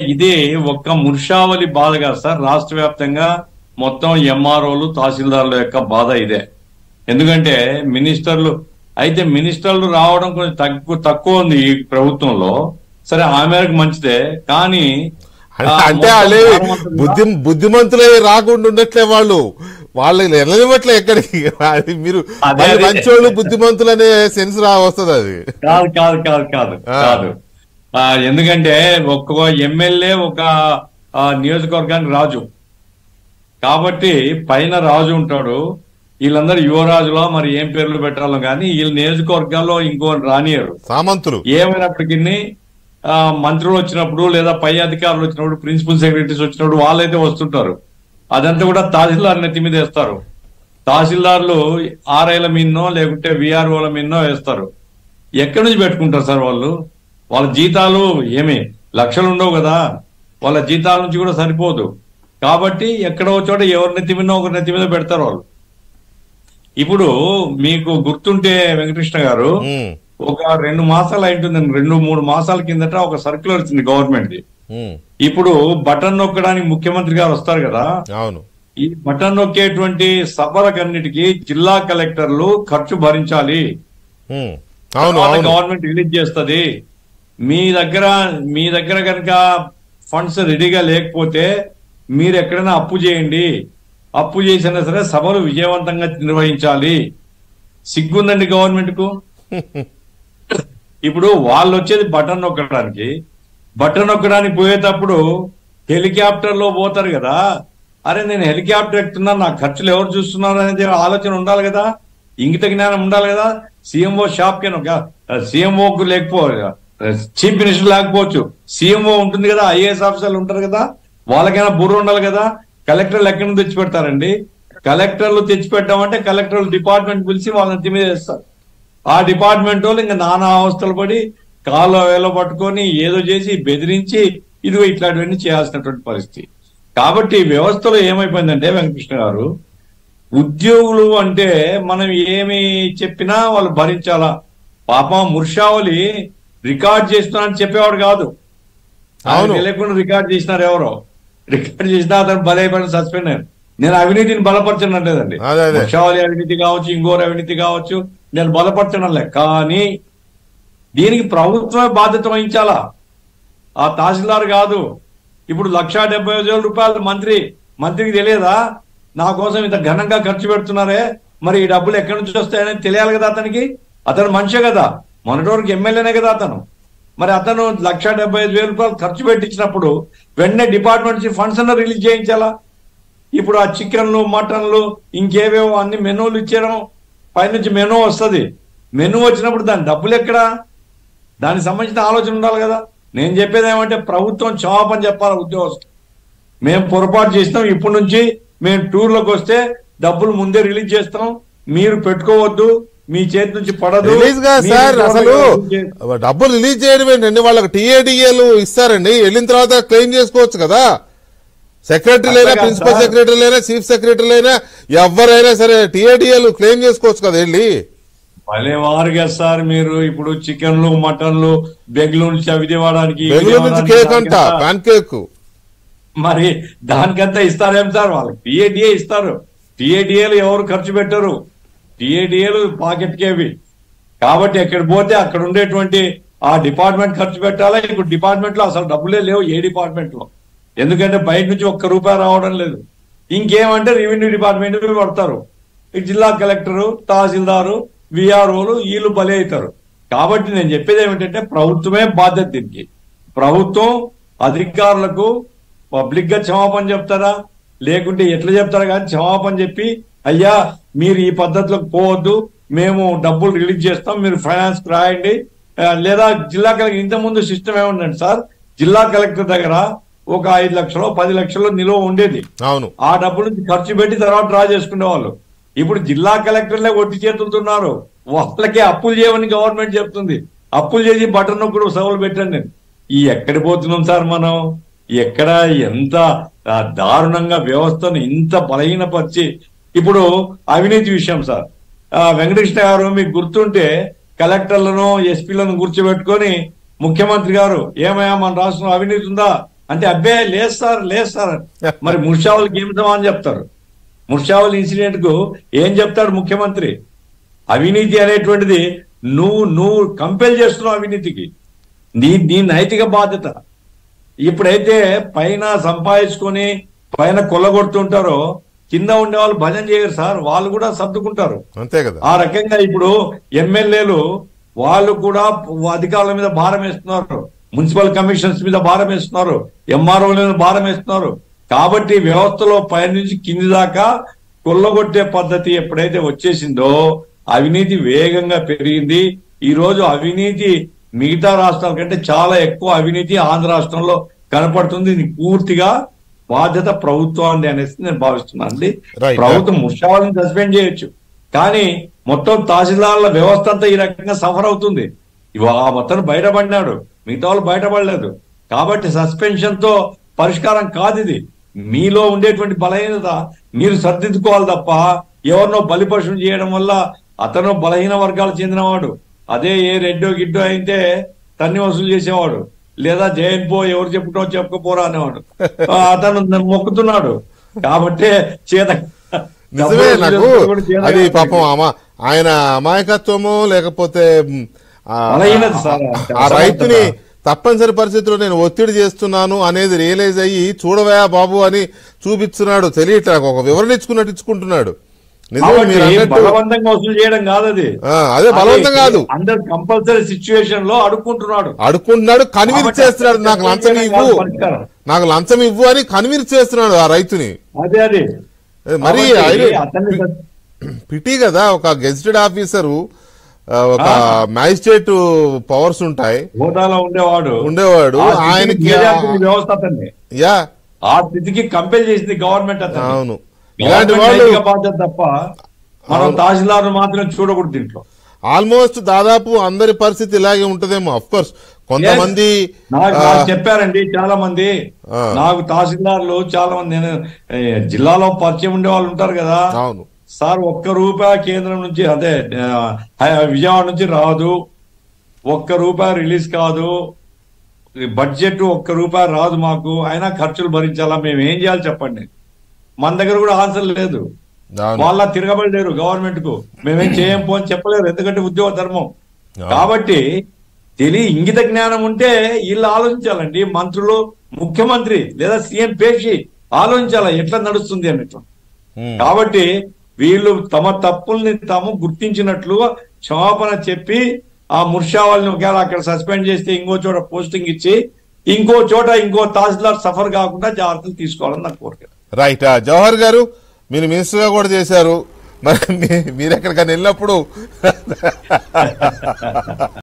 ఇది ఒక్క ముర్షావలి బాధ కాదు సార్, రాష్ట్ర వ్యాప్తంగా మొత్తం ఎంఆర్ఓలు తహసీల్దార్ల యొక్క బాధ ఇదే. ఎందుకంటే మినిస్టర్లు రావడం కొంచెం తక్కువ ఉంది ఈ ప్రభుత్వంలో. సరే ఆ మేరకు మంచిదే, కానీ అంటే వాళ్ళు బుద్ధిమంతులే రాకుండా ఉండట్లే, వాళ్ళు వెళ్ళనివ్వట్లే ఎక్కడికి. అది మీరు మంచోళ్ళు బుద్ధిమంతులు అనే సెన్స్ వస్తుంది. అది కాదు. ఎందుకంటే ఒక్కొక్క ఎమ్మెల్యే ఒక నియోజకవర్గానికి రాజు కాబట్టి పైన రాజు ఉంటాడు. వీళ్ళందరూ యువరాజులో మరి ఏం పేర్లు పెట్టాలో కానీ వీళ్ళ నియోజకవర్గాల్లో ఇంకో రానియరు సామంతులు. ఏమైనప్పటికీ మంత్రులు వచ్చినప్పుడు లేదా పై అధికారులు వచ్చినప్పుడు, ప్రిన్సిపల్ సెక్రటరీస్ వచ్చినప్పుడు వాళ్ళైతే వస్తుంటారు. అదంతా కూడా తహసీల్దార్ నెత్తి మీద వేస్తారు. తహసీల్దార్లు ఆర్ఐల మీదనో లేకుంటే విఆర్ఓల మీదనో వేస్తారు. ఎక్కడి నుంచి పెట్టుకుంటారు సార్ వాళ్ళు? వాళ్ళ జీతాలు ఏమి లక్షలు ఉండవు కదా, వాళ్ళ జీతాల నుంచి కూడా సరిపోదు. కాబట్టి ఎక్కడో చోట ఎవరి నెత్తి మీద ఒకరి నెత్తి మీద పెడతారు వాళ్ళు. ఇప్పుడు మీకు గుర్తుంటే వెంకటకృష్ణ గారు, ఒక 2 మాసాలు అయింటుంది, 2-3 మాసాల కిందట ఒక సర్క్యులర్ వచ్చింది గవర్నమెంట్. ఇప్పుడు బటన్ నొక్కడానికి ముఖ్యమంత్రి గారు వస్తారు కదా, అవును. ఈ బటన్ నొక్కేటువంటి సభలకన్నిటికీ జిల్లా కలెక్టర్లు ఖర్చు భరించాలి. గవర్నమెంట్ రిలీజ్ చేస్తుంది. మీ దగ్గర కనుక ఫండ్స్ రెడీగా లేకపోతే మీరు ఎక్కడైనా అప్పు చేయండి, అప్పు చేసినా సరే సభలు విజయవంతంగా నిర్వహించాలి. సిగ్గుందండి గవర్నమెంట్ కు. ఇప్పుడు వాళ్ళు వచ్చేది బటన్ నొక్కడానికి పోయేటప్పుడు హెలికాప్టర్ లో పోతారు కదా. అరే నేను హెలికాప్టర్ ఎక్కుతున్నాను, నా ఖర్చులు ఎవరు చూస్తున్నారు అనేది ఆలోచన ఉండాలి కదా, ఇంగిత జ్ఞానం ఉండాలి కదా. సీఎంఓ షాప్ సీఎంఓకు లేకపోవచ్చు, చీఫ్ మినిస్టర్ లేకపోవచ్చు, సీఎంఓ ఉంటుంది కదా, ఐఏఎస్ ఆఫీసర్లు ఉంటారు కదా, వాళ్ళకైనా బుర్ర ఉండాలి కదా. కలెక్టర్లు ఎక్కడి నుంచి తెచ్చి పెడతారండి? కలెక్టర్లు తెచ్చి పెట్టామంటే కలెక్టర్లు డిపార్ట్మెంట్ పిలిచి వాళ్ళ నెత్తి మీద వేస్తారు. ఆ డిపార్ట్మెంట్ వాళ్ళు ఇంకా నానా అవస్థలు పడి కాళ్ళు వేలో పట్టుకొని ఏదో చేసి బెదిరించి ఇదిగో ఇట్లాంటివన్నీ చేయాల్సినటువంటి పరిస్థితి. కాబట్టి వ్యవస్థలో ఏమైపోయిందంటే వెంకటకృష్ణ గారు, ఉద్యోగులు అంటే మనం ఏమి చెప్పినా వాళ్ళు భరించాలా. పాపం ముర్షావలి రికార్డ్ చేస్తున్నారని చెప్పేవాడు కాదు, తెలియకుండా రికార్డ్ చేసినారు. ఎవరో రికార్డ్ చేసినా అతను బలైపోయిన సస్పెండ్ అయ్యారు. నేను అవినీతిని బలపరచడం లేదండి, ముర్షావలి అవినీతి కావచ్చు, ఇంకోరు అవినీతి కావచ్చు, నేను బలపరచడం లే. కానీ దీనికి ప్రభుత్వమే బాధ్యత వహించాలా, ఆ తహసీల్దార్ కాదు. ఇప్పుడు 1,75,000 రూపాయలు మంత్రికి తెలియదా? నా కోసం ఇంత ఘనంగా ఖర్చు పెడుతున్నారే, మరి ఈ డబ్బులు ఎక్కడి నుంచి వస్తాయని తెలియాలి కదా అతనికి. అతను మనిషే కదా, మొన్నటి వరకు ఎమ్మెల్యేనే కదా అతను. మరి అతను 1,75,000 రూపాయలు ఖర్చు పెట్టించినప్పుడు వెంటనే డిపార్ట్మెంట్ నుంచి ఫండ్స్ అన్న రిలీజ్ చేయించాలా. ఇప్పుడు ఆ చికెన్లు, మటన్లు, ఇంకేవేవో అన్ని మెనూలు ఇచ్చారు. పైనుంచి మెనూ వస్తుంది. మెనూ వచ్చినప్పుడు దాని డబ్బులు ఎక్కడా? దానికి సంబంధించిన ఆలోచన ఉండాలి కదా. నేను చెప్పేది ఏమంటే ప్రభుత్వం క్షమాపణ చెప్పాలి ఉద్యోగస్తులు. మేము పొరపాటు చేసినాం, ఇప్పటి నుంచి మేము టూర్లోకి వస్తే డబ్బులు ముందే రిలీజ్ చేస్తాం, మీరు పెట్టుకోవద్దు, మీ చేతి నుంచి పడదు. రిలీజ్ గా సార్, అసలు డబ్బులు రిలీజ్ చేయడం ఏంటండి? వాళ్ళకి టీఏడిఏలు ఇస్తారండి, వెళ్ళిన తర్వాత క్లెయిమ్ చేసుకోవచ్చు కదా. సెక్రటరీలైనా, ప్రిన్సిపల్ సెక్రటరీలైనా, చీఫ్ సెక్రటరీలైనా, ఎవరైనా సరే టీఏడిఏలు క్లెయిమ్ చేసుకోవచ్చు కదా వెళ్ళి. భలేవారుగా సార్ మీరు ఇప్పుడు చికెన్లు, మటన్లు బెంగళూరు నుంచి విజయవాడకి, బెంగళూరు నుంచి కేక్ అంట, పాన్ కేక్, మరి దానికంతా ఇస్తారేం సార్? వాళ్ళకి టీఏడిఏ ఇస్తారు. టీఏడిఏలు ఎవరు ఖర్చు పెట్టరు, టీఏడిఏలు పాకెట్ కేవి. కాబట్టి ఎక్కడ పోతే అక్కడ ఉండేటువంటి ఆ డిపార్ట్మెంట్ ఖర్చు పెట్టాలా. ఇప్పుడు డిపార్ట్మెంట్ లో అసలు డబ్బులే లేవు ఏ డిపార్ట్మెంట్ లో, ఎందుకంటే బయట నుంచి ₹1 రావడం లేదు. ఇంకేమంటే రెవెన్యూ డిపార్ట్మెంట్ పడతారు. ఈ జిల్లా కలెక్టరు, తహసీల్దారు, విఆర్ఓలు వీళ్ళు బలి అవుతారు. కాబట్టి నేను చెప్పేది ఏమిటంటే ప్రభుత్వమే బాధ్యత దీనికి. ప్రభుత్వం అధికారులకు పబ్లిక్ గా క్షమాపణ చెప్తారా, లేకుంటే ఎట్లా చెప్తారా? కానీ క్షమాపణ చెప్పి అయ్యా మీరు ఈ పద్ధతిలోకి పోవద్దు, మేము డబ్బులు రిలీజ్ చేస్తాం, మీరు ఫైనాన్స్ రాయండి. లేదా జిల్లా కలెక్టర్, ఇంతకుముందు సిస్టమ్ ఏముందండి సార్, జిల్లా కలెక్టర్ దగ్గర ఒక 5 లక్షలు 10 లక్షలు నిలువ ఉండేది. అవును, ఆ డబ్బు నుంచి ఖర్చు పెట్టి తర్వాత డ్రా చేసుకునే వాళ్ళు. ఇప్పుడు జిల్లా కలెక్టర్లే ఒట్టి చేతులుతున్నారు. వాళ్ళకే అప్పులు చేయమని గవర్నమెంట్ చెప్తుంది. అప్పులు చేసి బటన్ నొక్కుడు సభలు పెట్టండి. ఈ ఎక్కడి పోతున్నాం సార్ మనం? ఎక్కడ ఎంత దారుణంగా వ్యవస్థను ఇంత బలహీనపరిచి. ఇప్పుడు అవినీతి విషయం సార్, వెంకటకృష్ణ గారు మీకు గుర్తుంటే కలెక్టర్లను, ఎస్పీలను కూర్చోబెట్టుకొని ముఖ్యమంత్రి గారు ఏమయ్యా మన రాష్ట్రంలో అవినీతి ఉందా, అంటే అబ్బే లేదు సార్ మరి ముర్షావులకి ఏం సమానం చెప్తారు? ముర్షావుల్ ఇన్సిడెంట్ కు ఏం చెప్తాడు ముఖ్యమంత్రి? అవినీతి అనేటువంటిది నువ్వు కంపెల్ చేస్తున్నావు అవినీతికి, నీ నైతిక బాధ్యత. ఇప్పుడైతే పైన సంపాదించుకొని పైన కొల్లగొడుతుంటారో కింద ఉండే వాళ్ళు భజన చేయరు సార్, వాళ్ళు కూడా సర్దుకుంటారు. అంతే కదా. ఆ రకంగా ఇప్పుడు ఎమ్మెల్యేలు వాళ్ళు కూడా అధికారుల మీద భారం వేస్తున్నారు, మున్సిపల్ కమిషనర్స్ మీద భారం వేస్తున్నారు, ఎంఆర్ఓల మీద భారం వేస్తున్నారు. కాబట్టి వ్యవస్థలో పై నుంచి కింది దాకా కొల్లగొట్టే పద్ధతి ఎప్పుడైతే వచ్చేసిందో అవినీతి వేగంగా పెరిగింది. ఈ రోజు అవినీతి మిగతా రాష్ట్రాల కంటే చాలా ఎక్కువ అవినీతి ఆంధ్ర రాష్ట్రంలో కనపడుతుంది. ఇది పూర్తిగా బాధ్యత ప్రభుత్వాన్ని అనేసి నేను భావిస్తున్నాను అండి. ప్రభుత్వం ముర్షావాళ్ళని సస్పెండ్ చేయొచ్చు, కానీ మొత్తం తహసీల్దార్ల వ్యవస్థ అంతా ఈ రకంగా సఫర్ అవుతుంది. ఆ మొత్తం బయటపడినాడు, మిగతా వాళ్ళు బయటపడలేదు. కాబట్టి సస్పెన్షన్ తో పరిష్కారం కాదు ఇది. మీలో ఉండేటువంటి బలహీనత మీరు సర్దిద్దుకోవాలి తప్ప ఎవరినో బలిపశువులు చేయడం వల్ల అతను బలహీన వర్గాలకు చెందినవాడు, అదే ఏ రెడ్డో గిడ్డో అయితే తన్ని వసూలు చేసేవాడు, లేదా జైన్ పో ఎవరు చెప్పుకోపోరా అనేవాడు. అతను మొక్కుతున్నాడు కాబట్టి చేత నిజమే. నాకు అది పాపం ఆయన అమాయకత్వము లేకపోతే ఆ రైతుని తప్పనిసరి పరిస్థితుల్లో నేను ఒత్తిడి చేస్తున్నాను అనేది రియలైజ్ అయ్యి చూడవా బాబు అని చూపిస్తున్నాడు. తెలియట్లా, ఒక వివరణ ఇచ్చుకుంటున్నాడు. బలవంతంగా వసూలు చేయడం కాదు అది, అదే బలవంతం కాదు, అండర్ కంపల్సరీ సిచ్యువేషన్ లో అడుక్కుంటున్నాడు. కన్విన్స్ చేస్తున్నాడు, నాకు లంచం ఇవ్వు అని కన్విన్స్ చేస్తున్నాడు ఆ రైతుని. అదే మరి పిటి కదా, ఒక గెజిటెడ్ ఆఫీసరు, ఒక మ్యాజిస్ట్రేట్ పవర్స్ ఉంటాయి, హోదాలో ఉండేవాడు ఆయనకి వ్యవస్థ అతన్ని ఆ స్థితికి కంపెల్ చేసింది గవర్నమెంట్. అవును, ఇలాంటి వాళ్ళు బాధ్యత తప్ప మనం తహసీల్దార్ మాత్రం చూడకూడదు దీంట్లో. ఆల్మోస్ట్ దాదాపు అందరి పరిస్థితి ఇలాగే ఉంటదేమో. అఫ్ కోర్స్ కొంతమంది చెప్పారండి, చాలా మంది నాకు తహసీల్దార్లు చాలా మంది, నేను జిల్లాలో పరిచయం ఉండే వాళ్ళు ఉంటారు కదా. అవును సార్, ₹1 కేంద్రం నుంచి అదే విజయవాడ నుంచి రాదు, ₹1 రిలీజ్ కాదు, బడ్జెట్ ₹1 రాదు మాకు, అయినా ఖర్చులు భరించాలా, మేము ఏం చేయాలి చెప్పండి. మన దగ్గర కూడా ఆన్సర్ లేదు. వాళ్ళ తిరగబడలేరు గవర్నమెంట్ కు, మేమేం చేయం అని చెప్పలేరు, ఎందుకంటే ఉద్యోగ ధర్మం. కాబట్టి ఇంగిత జ్ఞానం ఉంటే వీళ్ళు ఆలోచించాలండి, మంత్రులు, ముఖ్యమంత్రి లేదా సీఎం పేషి ఆలోచించాలా ఎట్లా నడుస్తుంది అన్నట్టు. కాబట్టి వీళ్ళు తమ తప్పుల్ని తాము గుర్తించినట్లు క్షమాపణ చెప్పి ఆ ముర్షావాళ్ళని ఒకవేళ అక్కడ సస్పెండ్ చేస్తే ఇంకో చోట పోస్టింగ్ ఇచ్చి ఇంకో చోట ఇంకో తహసీల్దార్ సఫర్ కాకుండా జాగ్రత్తలు తీసుకోవాలని నాకు కోరిక. రైట్. జవహర్ గారు, మీరు మినిస్టర్ గా కూడా చేశారు, మరి మీరు ఎక్కడికైనా వెళ్ళినప్పుడు